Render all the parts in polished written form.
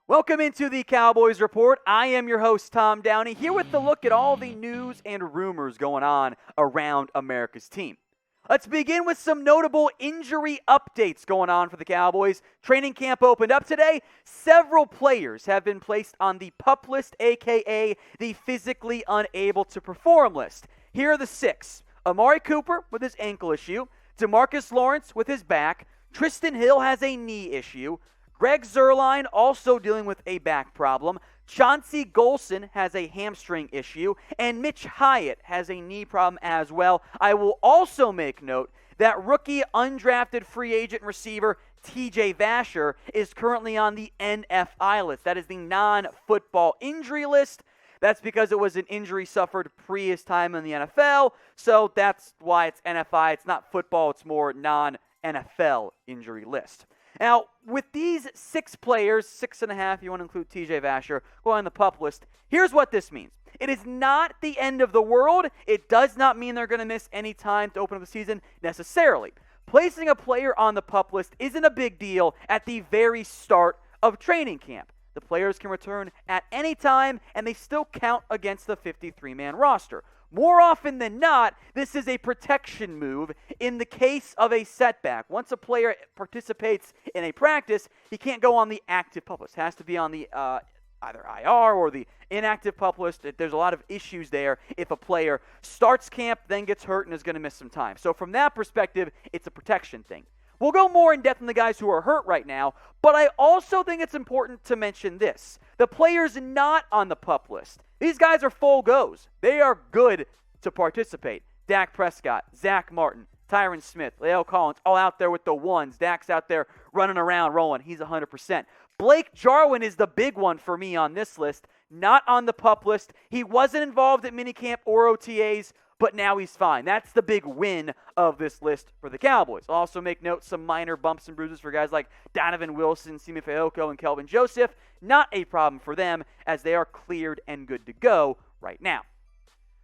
Welcome into the Cowboys Report. I am your host, Tom Downey, here with the look at all the news and rumors going on around America's team. Let's begin with some notable injury updates going on for the Cowboys. Training camp opened up today. Several players have been placed on the PUP list, a.k.a. the physically unable to perform list. Here are the 6. Amari Cooper with his ankle issue. DeMarcus Lawrence with his back. Trysten Hill has a knee issue. Greg Zuerlein also dealing with a back problem. Chauncey Golston has a hamstring issue. And Mitch Hyatt has a knee problem as well. I will also make note that rookie undrafted free agent receiver TJ Vasher is currently on the NFI list. That is the non-football injury list. That's because it was an injury suffered pre his time in the NFL. So that's why it's NFI. It's not football. It's more non-NFL injury list. Now, with these 6 players, 6.5, you want to include TJ Vasher, who are on the PUP list, here's what this means. It is not the end of the world. It does not mean they're going to miss any time to open up the season necessarily. Placing a player on the PUP list isn't a big deal at the very start of training camp. The players can return at any time, and they still count against the 53-man roster. More often than not, this is a protection move in the case of a setback. Once a player participates in a practice, he can't go on the active PUP list. It has to be on the either IR or the inactive PUP list. There's a lot of issues there if a player starts camp, then gets hurt, and is going to miss some time. So from that perspective, it's a protection thing. We'll go more in depth on the guys who are hurt right now, but I also think it's important to mention this. The players not on the PUP list. These guys are full goes. They are good to participate. Dak Prescott, Zack Martin, Tyron Smith, Leo Collins, all out there with the ones. Dak's out there running around, rolling. He's 100%. Blake Jarwin is the big one for me on this list, not on the PUP list. He wasn't involved at minicamp or OTAs, but now he's fine. That's the big win of this list for the Cowboys. I'll also make note some minor bumps and bruises for guys like Donovan Wilson, Simi Fehoko, and Kelvin Joseph. Not a problem for them as they are cleared and good to go right now.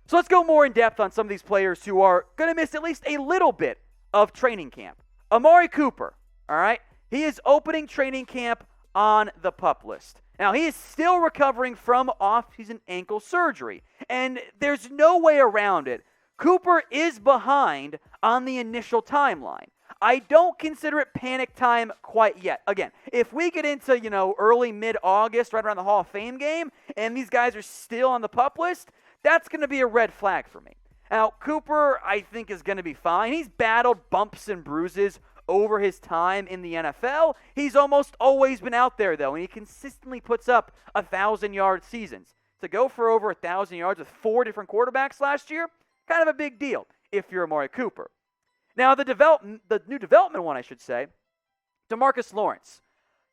So let's go more in depth on some of these players who are going to miss at least a little bit of training camp. Amari Cooper, all right? He is opening training camp on the PUP list. Now, he is still recovering from off-season ankle surgery, and there's no way around it. Cooper is behind on the initial timeline. I don't consider it panic time quite yet. Again, if we get into, early mid-August, right around the Hall of Fame game, and these guys are still on the PUP list, that's going to be a red flag for me. Now, Cooper, I think, is going to be fine. He's battled bumps and bruises over his time in the NFL. He's almost always been out there, though, and he consistently puts up 1,000-yard seasons. To go for over 1,000 yards with 4 different quarterbacks last year, kind of a big deal if you're Amari Cooper. Now, the new development one, I should say, DeMarcus Lawrence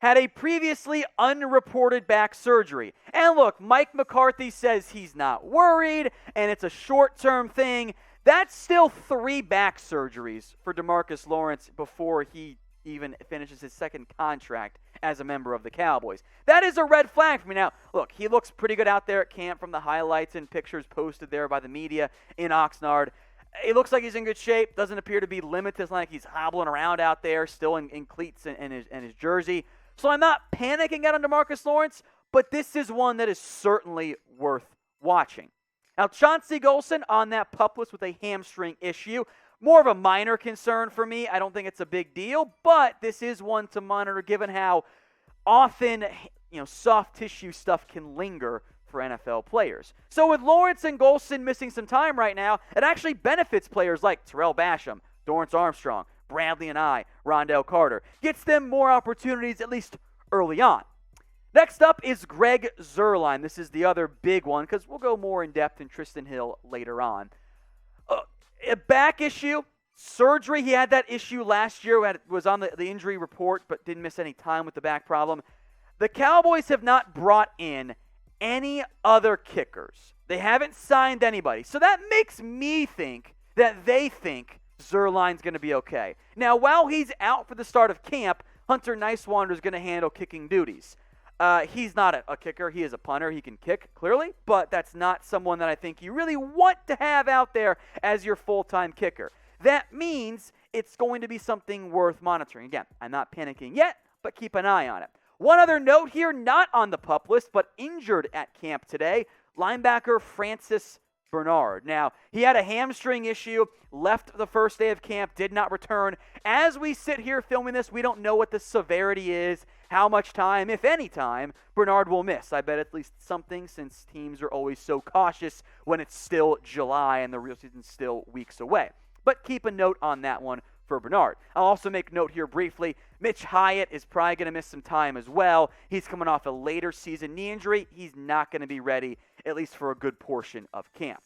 had a previously unreported back surgery. And look, Mike McCarthy says he's not worried, and it's a short-term thing. That's still 3 back surgeries for DeMarcus Lawrence before he even finishes his second contract as a member of the Cowboys. That is a red flag for me. Now, look, he looks pretty good out there at camp from the highlights and pictures posted there by the media in Oxnard. It looks like he's in good shape. Doesn't appear to be limited. It's not like he's hobbling around out there still in cleats and his jersey. So I'm not panicking out on DeMarcus Lawrence, but this is one that is certainly worth watching. Now, Chauncey Golston on that PUP list with a hamstring issue. More of a minor concern for me. I don't think it's a big deal, but this is one to monitor given how often, soft tissue stuff can linger for NFL players. So with Lawrence and Golston missing some time right now, it actually benefits players like Terrell Basham, Dorrance Armstrong, Bradley and Rondell Carter. Gets them more opportunities, at least early on. Next up is Greg Zuerlein. This is the other big one because we'll go more in depth in Trysten Hill later on. A back issue, surgery. He had that issue last year. Was on the injury report but didn't miss any time with the back problem. The Cowboys have not brought in any other kickers. They haven't signed anybody. So that makes me think that they think Zuerlein's going to be okay. Now, while he's out for the start of camp, Hunter Nicewander is going to handle kicking duties. He's not a kicker. He is a punter. He can kick, clearly, but that's not someone that I think you really want to have out there as your full-time kicker. That means it's going to be something worth monitoring. Again, I'm not panicking yet, but keep an eye on it. One other note here, not on the PUP list, but injured at camp today, linebacker Francis Bernard. Now, he had a hamstring issue, left the first day of camp, did not return. As we sit here filming this, we don't know what the severity is, how much time, if any time, Bernard will miss. I bet at least something, since teams are always so cautious when it's still July and the real season's still weeks away. But keep a note on that one for Bernard. I'll also make note here briefly, Mitch Hyatt is probably going to miss some time as well. He's coming off a later season knee injury. He's not going to be ready, at least for a good portion of camp.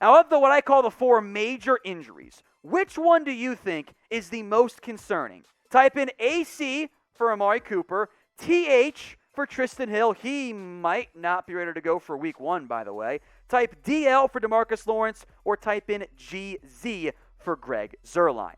Now, of what I call the 4 major injuries, which one do you think is the most concerning? Type in AC for Amari Cooper, TH for Trysten Hill. He might not be ready to go for week 1, by the way. Type DL for DeMarcus Lawrence, or type in GZ for Greg Zuerlein.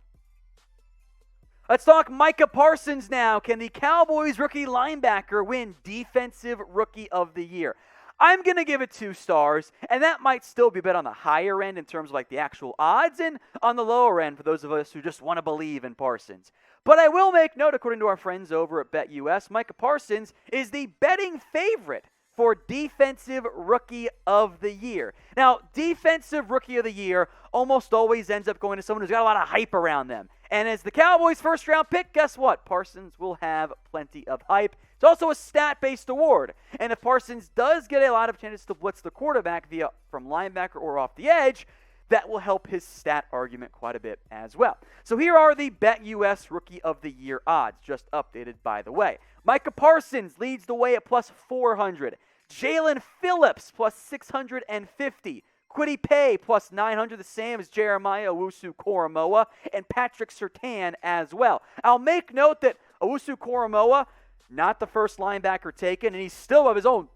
Let's talk Micah Parsons now. Can the Cowboys rookie linebacker win Defensive Rookie of the Year? I'm going to give it 2 stars, and that might still be a bit on the higher end in terms of like the actual odds, and on the lower end for those of us who just want to believe in Parsons. But I will make note, according to our friends over at BetUS, Micah Parsons is the betting favorite for Defensive Rookie of the Year. Now, Defensive Rookie of the Year almost always ends up going to someone who's got a lot of hype around them. And as the Cowboys' first-round pick, guess what? Parsons will have plenty of hype. It's also a stat-based award. And if Parsons does get a lot of chances to blitz the quarterback from linebacker or off the edge, that will help his stat argument quite a bit as well. So here are the BetUS Rookie of the Year odds, just updated by the way. Micah Parsons leads the way at plus 400. Jalen Phillips plus 650. Kwity Paye plus 900, the same as Jeremiah Owusu-Koramoah, and Patrick Surtain as well. I'll make note that Owusu-Koramoah, not the first linebacker taken, and he's still of his own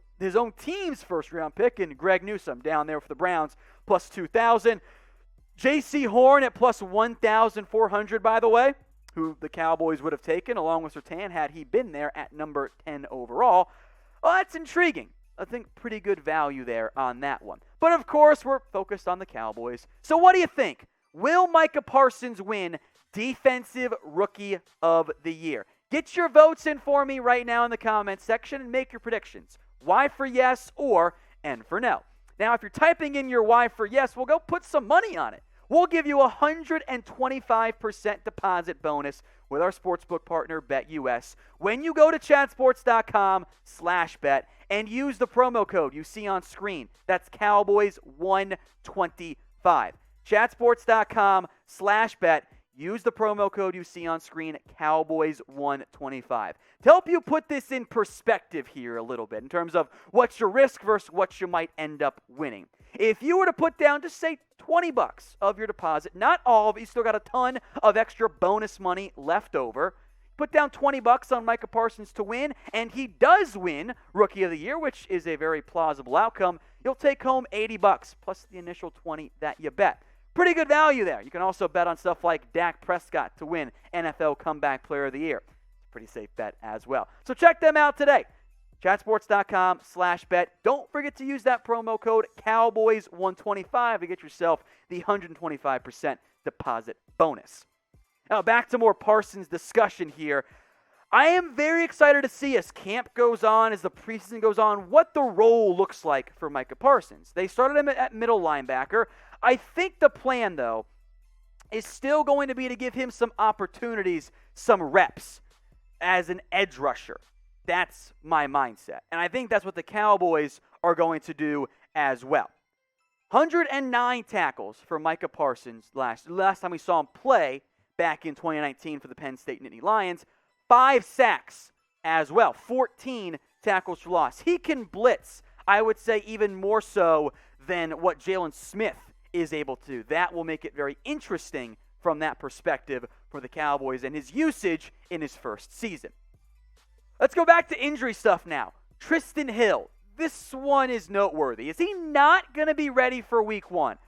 team's first-round pick, and Greg Newsome down there for the Browns, plus 2,000. J.C. Horn at plus 1,400, by the way, who the Cowboys would have taken, along with Surtain, had he been there at number 10 overall. Well, that's intriguing. I think pretty good value there on that one. But of course, we're focused on the Cowboys. So what do you think? Will Micah Parsons win Defensive Rookie of the Year? Get your votes in for me right now in the comments section and make your predictions. Y for yes or N for no. Now, if you're typing in your Y for yes, we'll go put some money on it. We'll give you a 125% deposit bonus with our sportsbook partner, BetUS, when you go to chatsports.com/bet and use the promo code you see on screen. That's Cowboys125. Chatsports.com/bet. Use the promo code you see on screen, Cowboys125. To help you put this in perspective here a little bit in terms of what's your risk versus what you might end up winning. If you were to put down, just say $20 of your deposit, not all of it, you still got a ton of extra bonus money left over. Put down $20 on Micah Parsons to win, and he does win Rookie of the Year, which is a very plausible outcome. You'll take home $80 plus the initial $20 that you bet. Pretty good value there. You can also bet on stuff like Dak Prescott to win NFL Comeback Player of the Year. It's a pretty safe bet as well. So check them out today. Chatsports.com/bet. Don't forget to use that promo code Cowboys125 to get yourself the 125% deposit bonus. Now back to more Parsons discussion here. I am very excited to see as camp goes on, as the preseason goes on, what the role looks like for Micah Parsons. They started him at middle linebacker. I think the plan, though, is still going to be to give him some opportunities, some reps as an edge rusher. That's my mindset. And I think that's what the Cowboys are going to do as well. 109 tackles for Micah Parsons last time we saw him play back in 2019 for the Penn State Nittany Lions. 5 sacks as well. 14 tackles for loss. He can blitz, I would say, even more so than what Jalen Smith is able to. That will make it very interesting from that perspective for the Cowboys and his usage in his first season. Let's go back to injury stuff now. Trysten Hill. This one is noteworthy. Is he not going to be ready for week 1?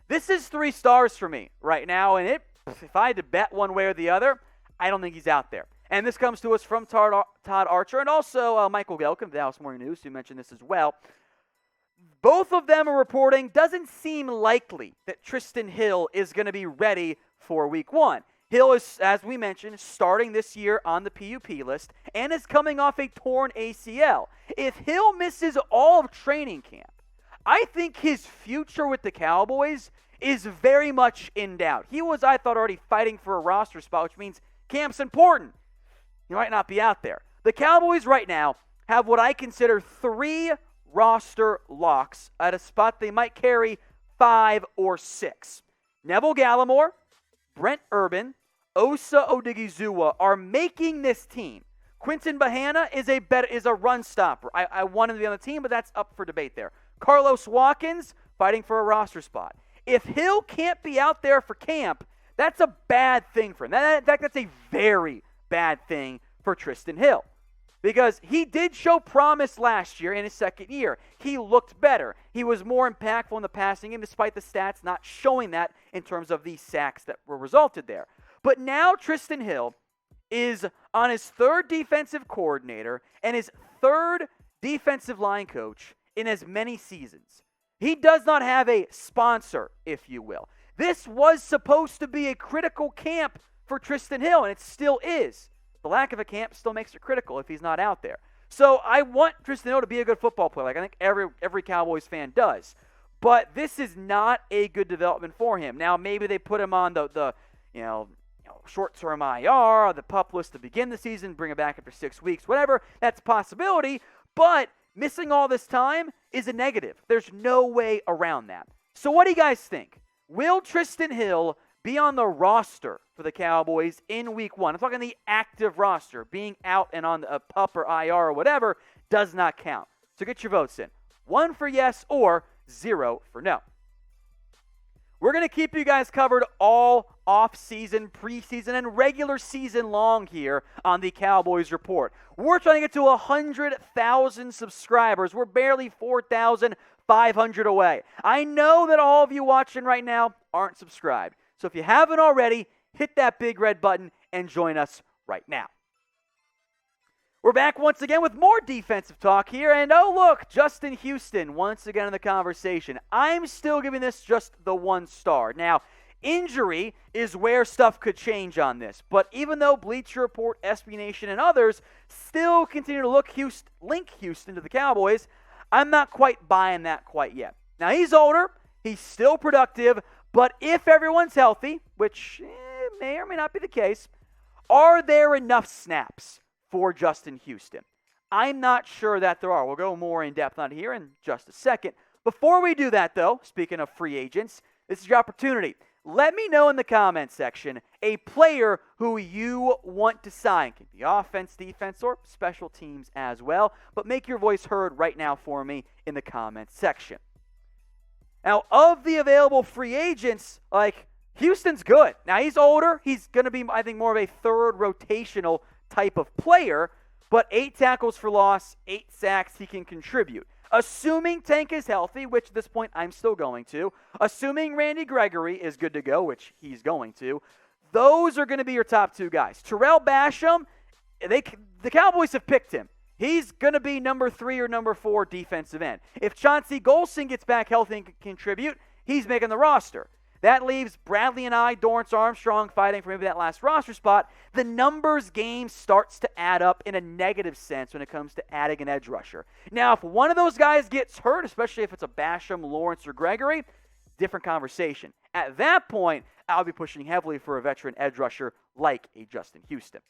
This is 3 stars for me right now, and if I had to bet one way or the other, I don't think he's out there. And this comes to us from Todd Archer and also Michael Gelkin of Dallas Morning News, who mentioned this as well. Both of them are reporting doesn't seem likely that Trysten Hill is going to be ready for week 1. Hill is, as we mentioned, starting this year on the PUP list and is coming off a torn ACL. If Hill misses all of training camp, I think his future with the Cowboys is very much in doubt. He was, I thought, already fighting for a roster spot, which means camp's important. He might not be out there. The Cowboys right now have what I consider 3 roster locks at a spot they might carry 5 or 6. Neville Gallimore, Brent Urban, Osa Odigizua are making this team. Quinton Bahana is a run stopper. I want him to be on the team, but that's up for debate there. Carlos Watkins fighting for a roster spot. If Hill can't be out there for camp, that's a bad thing for him. In fact, that's a very bad thing for Trysten Hill. Because he did show promise last year in his second year. He looked better. He was more impactful in the passing game despite the stats not showing that in terms of the sacks that were resulted there. But now Trysten Hill is on his 3rd defensive coordinator and his 3rd defensive line coach in as many seasons. He does not have a sponsor, if you will. This was supposed to be a critical camp for Trysten Hill, and it still is. The lack of a camp still makes it critical if he's not out there. So I want Trysten Hill to be a good football player, like I think every Cowboys fan does. But this is not a good development for him. Now maybe they put him on the short-term IR, or the PUP list to begin the season, bring him back after 6 weeks, whatever. That's a possibility. But missing all this time is a negative. There's no way around that. So what do you guys think? Will Trysten Hill be on the roster for the Cowboys in Week 1? I'm talking the active roster. Being out and on a PUP or IR or whatever does not count. So get your votes in. 1 for yes or 0 for no. We're going to keep you guys covered all off-season, preseason, and regular season long here on the Cowboys Report. We're trying to get to 100,000 subscribers. We're barely 4,500 away. I know that all of you watching right now aren't subscribed. So if you haven't already, hit that big red button and join us right now. We're back once again with more defensive talk here. And oh, look, Justin Houston once again in the conversation. I'm still giving this just the 1 star. Now, injury is where stuff could change on this. But even though Bleacher Report, SB Nation, and others still continue to link Houston to the Cowboys, I'm not quite buying that quite yet. Now, he's older. He's still productive. But if everyone's healthy, which may or may not be the case, are there enough snaps for Justin Houston? I'm not sure that there are. We'll go more in depth on it here in just a second. Before we do that, though, speaking of free agents, this is your opportunity. Let me know in the comments section a player who you want to sign. It can be offense, defense, or special teams as well. But make your voice heard right now for me in the comments section. Now, of the available free agents, Houston's good. Now, he's older. He's going to be, I think, more of a 3rd rotational type of player. But 8 tackles for loss, 8 sacks, he can contribute. Assuming Tank is healthy, which at this point I'm still going to. Assuming Randy Gregory is good to go, which he's going to. Those are going to be your top 2 guys. Terrell Basham, the Cowboys have picked him. He's going to be number 3 or number 4 defensive end. If Chauncey Golston gets back healthy and can contribute, he's making the roster. That leaves Bradley and Dorrance Armstrong fighting for maybe that last roster spot. The numbers game starts to add up in a negative sense when it comes to adding an edge rusher. Now, if one of those guys gets hurt, especially if it's a Basham, Lawrence, or Gregory, different conversation. At that point, I'll be pushing heavily for a veteran edge rusher like a Justin Houston.